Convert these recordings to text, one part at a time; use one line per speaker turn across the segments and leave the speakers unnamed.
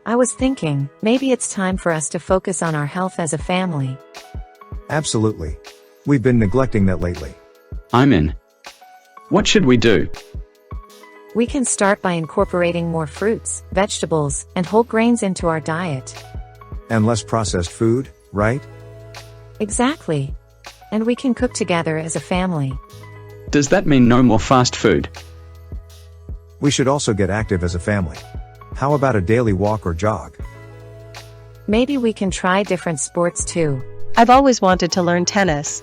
I was thinking, maybe it's time for us to focus on our health as a family.
Absolutely. We've been neglecting that lately.
I'm in. What should we do?
We can start by incorporating more fruits, vegetables, and whole grains into our diet.
And less processed food, right?
Exactly. And we can cook together as a family.
Does that mean no more fast food?
We should also get active as a family. How about a daily walk or jog?
Maybe we can try different sports too.
I've always wanted to learn tennis.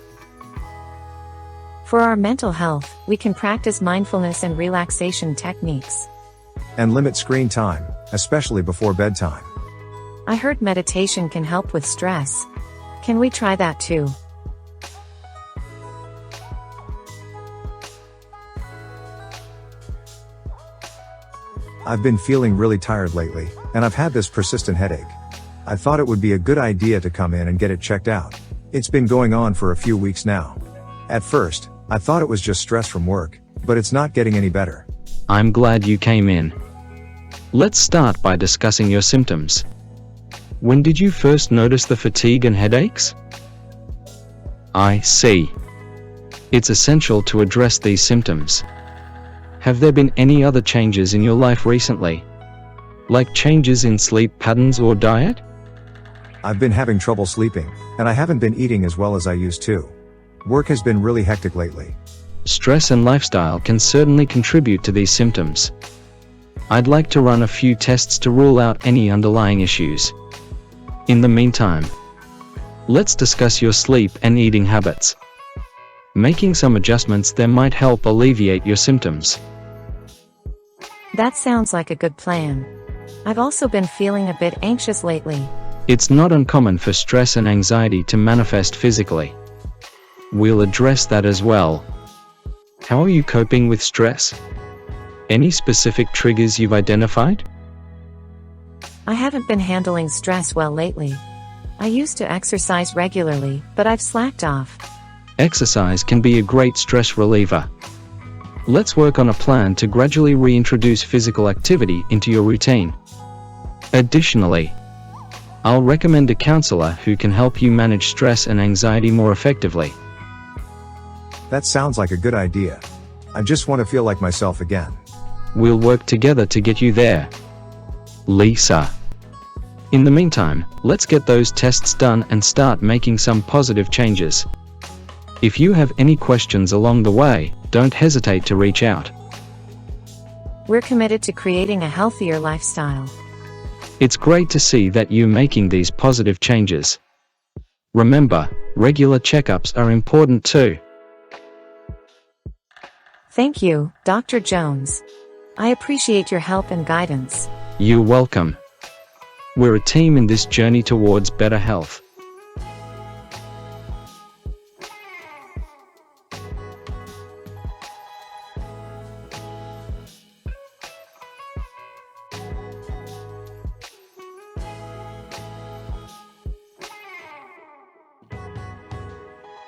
For our mental health, we can practice mindfulness and relaxation techniques.
And limit screen time, especially before bedtime.
I heard meditation can help with stress. Can we try that too?
I've been feeling really tired lately, and I've had this persistent headache. I thought it would be a good idea to come in and get it checked out. It's been going on for a few weeks now. At first, I thought it was just stress from work, but it's not getting any better.
I'm glad you came in. Let's start by discussing your symptoms. When did you first notice the fatigue and headaches? I see. It's essential to address these symptoms. Have there been any other changes in your life recently? Like changes in sleep patterns or diet?
I've been having trouble sleeping, and I haven't been eating as well as I used to. Work has been really hectic lately.
Stress and lifestyle can certainly contribute to these symptoms. I'd like to run a few tests to rule out any underlying issues. In the meantime, let's discuss your sleep and eating habits. Making some adjustments there might help alleviate your symptoms.
That sounds like a good plan. I've also been feeling a bit anxious lately.
It's not uncommon for stress and anxiety to manifest physically. We'll address that as well. How are you coping with stress? Any specific triggers you've identified?
I haven't been handling stress well lately. I used to exercise regularly, but I've slacked off.
Exercise can be a great stress reliever. Let's work on a plan to gradually reintroduce physical activity into your routine. Additionally, I'll recommend a counselor who can help you manage stress and anxiety more effectively.
That sounds like a good idea. I just want to feel like myself again.
We'll work together to get you there, Lisa. In the meantime, let's get those tests done and start making some positive changes. If you have any questions along the way, don't hesitate to reach out.
We're committed to creating a healthier lifestyle.
It's great to see that you're making these positive changes. Remember, regular checkups are important too.
Thank you, Dr. Jones. I appreciate your help and guidance.
You're welcome. We're a team in this journey towards better health.